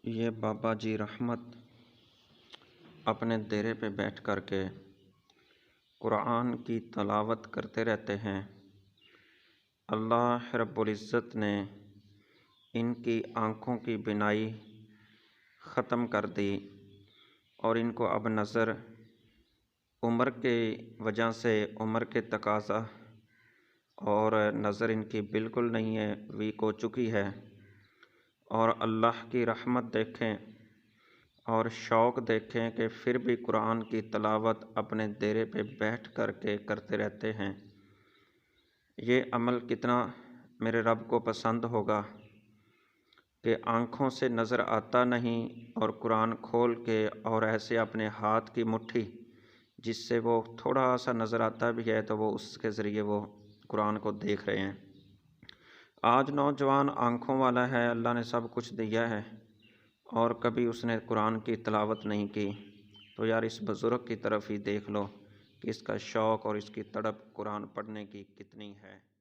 یہ بابا جی رحمت اپنے ڈیرے پہ بیٹھ کر کے قرآن کی تلاوت کرتے رہتے ہیں۔ اللہ رب العزت نے ان کی آنکھوں کی بینائی ختم کر دی اور ان کو اب نظر عمر کے وجہ سے عمر کے تقاضا اور نظر ان کی بالکل نہیں ہے، ویک ہو چکی ہے۔ اور اللہ کی رحمت دیکھیں اور شوق دیکھیں کہ پھر بھی قرآن کی تلاوت اپنے ڈیرے پہ بیٹھ کر کے کرتے رہتے ہیں۔ یہ عمل کتنا میرے رب کو پسند ہوگا کہ آنکھوں سے نظر آتا نہیں اور قرآن کھول کے اور ایسے اپنے ہاتھ کی مٹھی جس سے وہ تھوڑا سا نظر آتا بھی ہے تو وہ اس کے ذریعے وہ قرآن کو دیکھ رہے ہیں۔ آج نوجوان آنکھوں والا ہے، اللہ نے سب کچھ دیا ہے اور کبھی اس نے قرآن کی تلاوت نہیں کی، تو یار اس بزرگ کی طرف ہی دیکھ لو کہ اس کا شوق اور اس کی تڑپ قرآن پڑھنے کی کتنی ہے۔